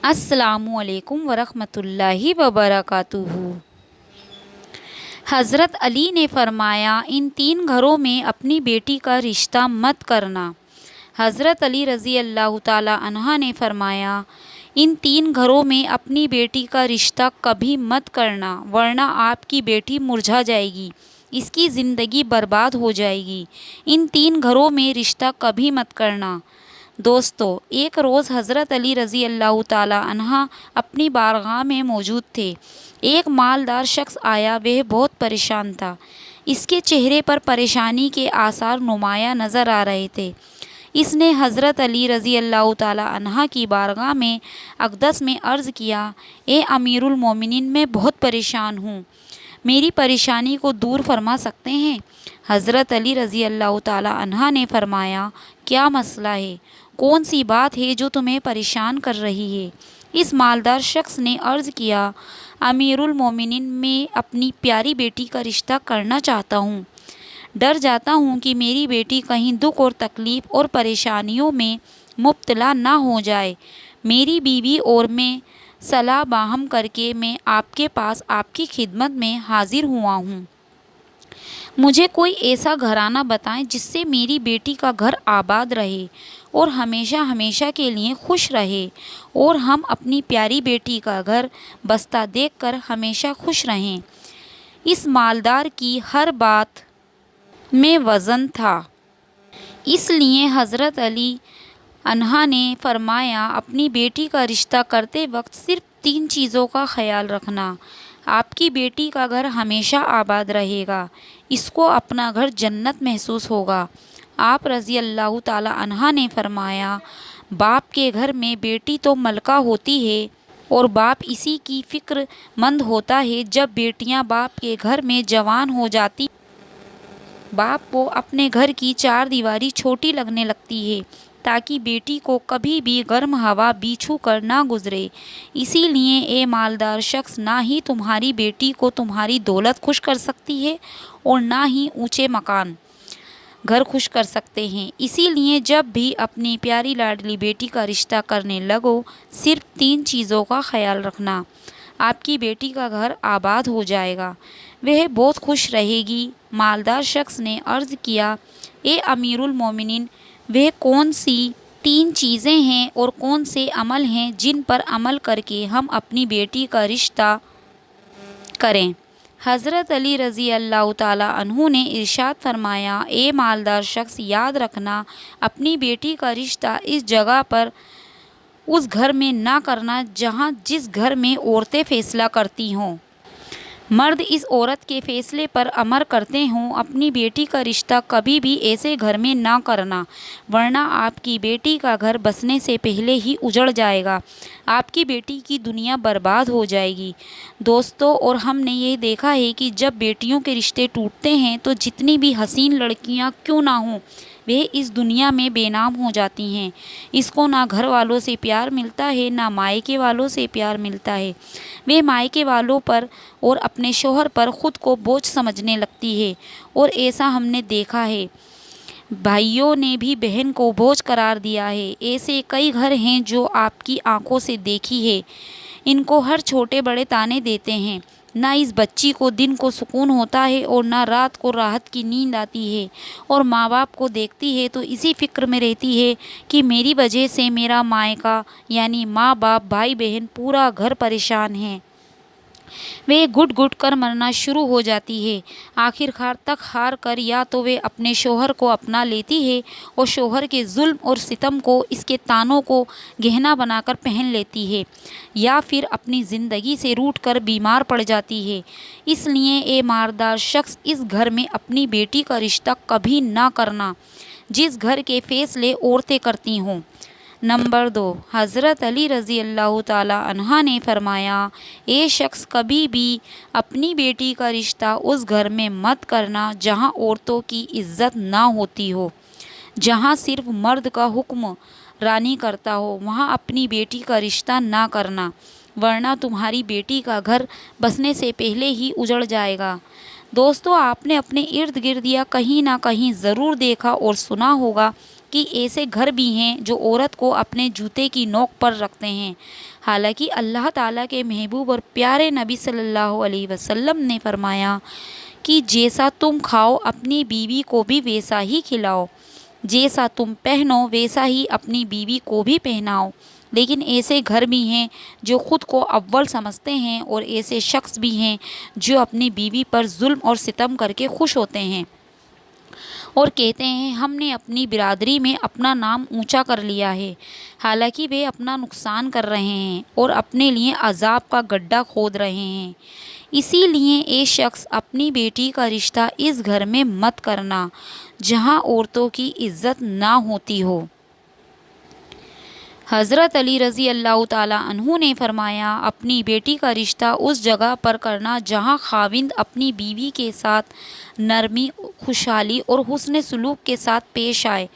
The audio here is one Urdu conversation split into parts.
السلام علیکم ورحمۃ اللہ وبرکاتہ۔ حضرت علی نے فرمایا، ان تین گھروں میں اپنی بیٹی کا رشتہ مت کرنا۔ حضرت علی رضی اللہ تعالی عنہ نے فرمایا، ان تین گھروں میں اپنی بیٹی کا رشتہ کبھی مت کرنا، ورنہ آپ کی بیٹی مرجھا جائے گی، اس کی زندگی برباد ہو جائے گی۔ ان تین گھروں میں رشتہ کبھی مت کرنا۔ دوستو، ایک روز حضرت علی رضی اللہ تعالی عنہ اپنی بارگاہ میں موجود تھے۔ ایک مالدار شخص آیا، وہ بہت پریشان تھا۔ اس کے چہرے پر پریشانی کے آثار نمایاں نظر آ رہے تھے۔ اس نے حضرت علی رضی اللہ تعالی عنہ کی بارگاہ میں اقدس میں عرض کیا، اے امیر المومنین، میں بہت پریشان ہوں، میری پریشانی کو دور فرما سکتے ہیں؟ حضرت علی رضی اللہ تعالی عنہ نے فرمایا، کیا مسئلہ ہے؟ کون سی بات ہے جو تمہیں پریشان کر رہی ہے؟ اس مالدار شخص نے عرض کیا، امیر المومنین، میں اپنی پیاری بیٹی کا رشتہ کرنا چاہتا ہوں۔ ڈر جاتا ہوں کہ میری بیٹی کہیں دکھ اور تکلیف اور پریشانیوں میں مبتلا نہ ہو جائے۔ میری بیوی اور میں صلاح باہم کر کے میں آپ کے پاس آپ کی خدمت میں حاضر ہوا ہوں۔ مجھے کوئی ایسا گھرانہ بتائیں جس سے میری بیٹی کا گھر آباد رہے اور ہمیشہ ہمیشہ کے لیے خوش رہے، اور ہم اپنی پیاری بیٹی کا گھر بستا دیکھ کر ہمیشہ خوش رہیں۔ اس مالدار کی ہر بات میں وزن تھا، اس لیے حضرت علی عنہ نے فرمایا، اپنی بیٹی کا رشتہ کرتے وقت صرف تین چیزوں کا خیال رکھنا۔ آپ کی بیٹی کا گھر ہمیشہ آباد رہے گا، اس کو اپنا گھر جنت محسوس ہوگا۔ آپ رضی اللہ تعالی عنہ نے فرمایا، باپ کے گھر میں بیٹی تو ملکہ ہوتی ہے، اور باپ اسی کی فکر مند ہوتا ہے۔ جب بیٹیاں باپ کے گھر میں جوان ہو جاتی، باپ کو اپنے گھر کی چار دیواری چھوٹی لگنے لگتی ہے، تاکہ بیٹی کو کبھی بھی گرم ہوا بھی چھو کر نہ گزرے۔ اسی لیے اے مالدار شخص، نہ ہی تمہاری بیٹی کو تمہاری دولت خوش کر سکتی ہے، اور نہ ہی اونچے مکان گھر خوش کر سکتے ہیں۔ اسی لیے جب بھی اپنی پیاری لاڈلی بیٹی کا رشتہ کرنے لگو، صرف تین چیزوں کا خیال رکھنا۔ آپ کی بیٹی کا گھر آباد ہو جائے گا، وہ بہت خوش رہے گی۔ مالدار شخص نے عرض کیا، اے امیر المومنین، وہ کون سی تین چیزیں ہیں اور کون سے عمل ہیں جن پر عمل کر کے ہم اپنی بیٹی کا رشتہ کریں؟ حضرت علی رضی اللہ تعالی عنہ نے ارشاد فرمایا، اے مالدار شخص، یاد رکھنا، اپنی بیٹی کا رشتہ اس جگہ پر اس گھر میں نہ کرنا جس گھر میں عورتیں فیصلہ کرتی ہوں، مرد اس عورت کے فیصلے پر عمل کرتے ہوں۔ اپنی بیٹی کا رشتہ کبھی بھی ایسے گھر میں نہ کرنا، ورنہ آپ کی بیٹی کا گھر بسنے سے پہلے ہی اجڑ جائے گا، آپ کی بیٹی کی دنیا برباد ہو جائے گی۔ دوستو، اور ہم نے یہ دیکھا ہے کہ جب بیٹیوں کے رشتے ٹوٹتے ہیں تو جتنی بھی حسین لڑکیاں کیوں نہ ہوں، وہ اس دنیا میں بے نام ہو جاتی ہیں۔ اس کو نہ گھر والوں سے پیار ملتا ہے، نہ مائکے والوں سے پیار ملتا ہے۔ وہ مائکے والوں پر اور اپنے شوہر پر خود کو بوجھ سمجھنے لگتی ہے، اور ایسا ہم نے دیکھا ہے، بھائیوں نے بھی بہن کو بوجھ قرار دیا ہے۔ ایسے کئی گھر ہیں جو آپ کی آنکھوں سے دیکھی ہے، ان کو ہر چھوٹے بڑے تانے دیتے ہیں، نہ اس بچی کو دن کو سکون ہوتا ہے اور نہ رات کو راحت کی نیند آتی ہے، اور ماں باپ کو دیکھتی ہے تو اسی فکر میں رہتی ہے کہ میری وجہ سے میرا مائکا یعنی ماں باپ بھائی بہن پورا گھر پریشان ہے۔ وہ گھٹ گھٹ کر مرنا شروع ہو جاتی ہے۔ آخر کار تک ہار کر یا تو وہ اپنے شوہر کو اپنا لیتی ہے اور شوہر کے ظلم اور ستم کو، اس کے تانوں کو گہنا بنا کر پہن لیتی ہے، یا پھر اپنی زندگی سے روٹھ کر بیمار پڑ جاتی ہے۔ اس لیے اے مالدار شخص، اس گھر میں اپنی بیٹی کا رشتہ کبھی نہ کرنا جس گھر کے فیصلے عورتیں کرتی ہوں۔ نمبر 2، حضرت علی رضی اللہ تعالی عنہ نے فرمایا، اے شخص، کبھی بھی اپنی بیٹی کا رشتہ اس گھر میں مت کرنا جہاں عورتوں کی عزت نہ ہوتی ہو، جہاں صرف مرد کا حکم رانی کرتا ہو، وہاں اپنی بیٹی کا رشتہ نہ کرنا، ورنہ تمہاری بیٹی کا گھر بسنے سے پہلے ہی اجڑ جائے گا۔ دوستو، آپ نے اپنے ارد گرد یا کہیں نہ کہیں ضرور دیکھا اور سنا ہوگا کہ ایسے گھر بھی ہیں جو عورت کو اپنے جوتے کی نوک پر رکھتے ہیں، حالانکہ اللہ تعالیٰ کے محبوب اور پیارے نبی صلی اللہ علیہ وسلم نے فرمایا کہ جیسا تم کھاؤ اپنی بیوی کو بھی ویسا ہی کھلاؤ، جیسا تم پہنو ویسا ہی اپنی بیوی کو بھی پہناؤ۔ لیکن ایسے گھر بھی ہیں جو خود کو اول سمجھتے ہیں، اور ایسے شخص بھی ہیں جو اپنی بیوی پر ظلم اور ستم کر کے خوش ہوتے ہیں اور کہتے ہیں ہم نے اپنی برادری میں اپنا نام اونچا کر لیا ہے، حالانکہ وہ اپنا نقصان کر رہے ہیں اور اپنے لیے عذاب کا گڈھا کھود رہے ہیں۔ اسی لیے اے شخص اپنی بیٹی کا رشتہ اس گھر میں مت کرنا جہاں عورتوں کی عزت نہ ہوتی ہو۔ حضرت علی رضی اللہ تعالیٰ عنہ نے فرمایا اپنی بیٹی کا رشتہ اس جگہ پر کرنا جہاں خاوند اپنی بیوی کے ساتھ نرمی، خوشحالی اور حسن سلوک کے ساتھ پیش آئے،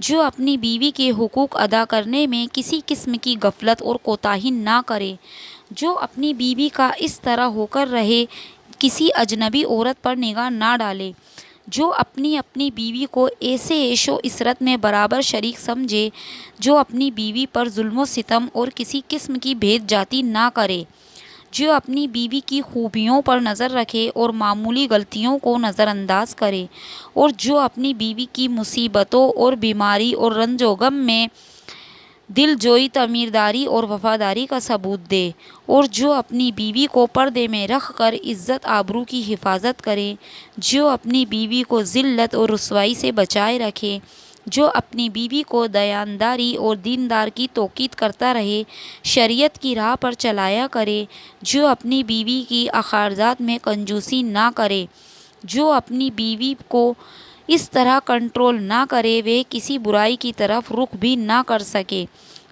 جو اپنی بیوی کے حقوق ادا کرنے میں کسی قسم کی غفلت اور کوتاہی نہ کرے، جو اپنی بیوی کا اس طرح ہو کر رہے کسی اجنبی عورت پر نگاہ نہ ڈالے، جو اپنی بیوی کو ایسے عیش و عشرت میں برابر شریک سمجھے، جو اپنی بیوی پر ظلم و ستم اور کسی قسم کی بھید جاتی نہ کرے، جو اپنی بیوی کی خوبیوں پر نظر رکھے اور معمولی غلطیوں کو نظر انداز کرے، اور جو اپنی بیوی کی مصیبتوں اور بیماری اور رنج و غم میں دل جوئی تعمیرداری اور وفاداری کا ثبوت دے، اور جو اپنی بیوی کو پردے میں رکھ کر عزت آبرو کی حفاظت کرے، جو اپنی بیوی کو ذلت اور رسوائی سے بچائے رکھے، جو اپنی بیوی کو دیانتداری اور دیندار کی توقید کرتا رہے، شریعت کی راہ پر چلایا کرے، جو اپنی بیوی کی اخراجات میں کنجوسی نہ کرے، جو اپنی بیوی کو اس طرح کنٹرول نہ کرے وہ کسی برائی کی طرف رخ بھی نہ کر سکے۔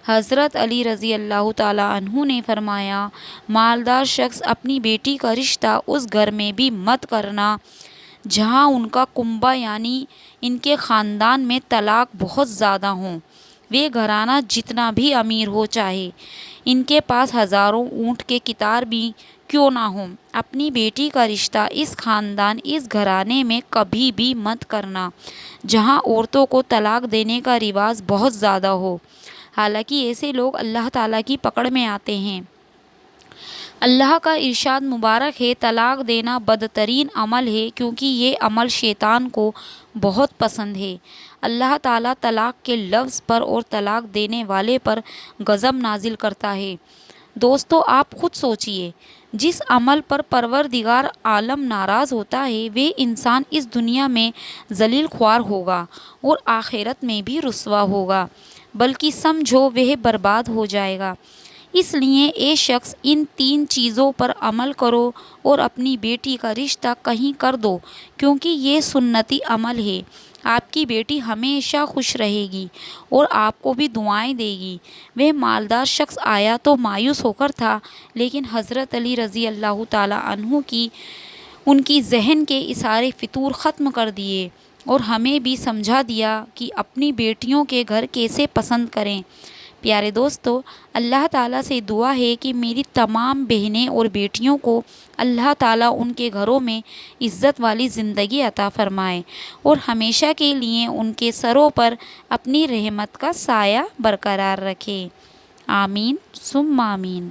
حضرت علی رضی اللہ تعالیٰ عنہ نے فرمایا مالدار شخص اپنی بیٹی کا رشتہ اس گھر میں بھی مت کرنا جہاں ان کا کنبہ یعنی ان کے خاندان میں طلاق بہت زیادہ ہوں، وہ گھرانہ جتنا بھی امیر ہو، چاہے ان کے پاس ہزاروں اونٹ کے کتار بھی کیوں نہ ہوں، اپنی بیٹی کا رشتہ اس خاندان، اس گھرانے میں کبھی بھی مت کرنا جہاں عورتوں کو طلاق دینے کا رواج بہت زیادہ ہو، حالانکہ ایسے لوگ اللہ تعالیٰ کی پکڑ میں آتے ہیں۔ اللہ کا ارشاد مبارک ہے طلاق دینا بدترین عمل ہے کیونکہ یہ عمل شیطان کو بہت پسند ہے۔ اللہ تعالیٰ طلاق کے لفظ پر اور طلاق دینے والے پر غضب نازل کرتا ہے۔ دوستو آپ خود سوچئے، جس عمل پر پروردگار عالم ناراض ہوتا ہے وہ انسان اس دنیا میں ذلیل خوار ہوگا اور آخرت میں بھی رسوا ہوگا، بلکہ سمجھو وہ برباد ہو جائے گا۔ اس لیے اے شخص ان تین چیزوں پر عمل کرو اور اپنی بیٹی کا رشتہ کہیں کر دو کیونکہ یہ سنتی عمل ہے۔ آپ کی بیٹی ہمیشہ خوش رہے گی اور آپ کو بھی دعائیں دے گی۔ وہ مالدار شخص آیا تو مایوس ہو کر تھا، لیکن حضرت علی رضی اللہ تعالیٰ عنہ ان کی ذہن کے اشارے فطور ختم کر دیے اور ہمیں بھی سمجھا دیا کہ اپنی بیٹیوں کے گھر کیسے پسند کریں۔ پیارے دوستو، اللہ تعالیٰ سے دعا ہے کہ میری تمام بہنیں اور بیٹیوں کو اللہ تعالیٰ ان کے گھروں میں عزت والی زندگی عطا فرمائے اور ہمیشہ کے لیے ان کے سروں پر اپنی رحمت کا سایہ برقرار رکھے۔ آمین ثم آمین۔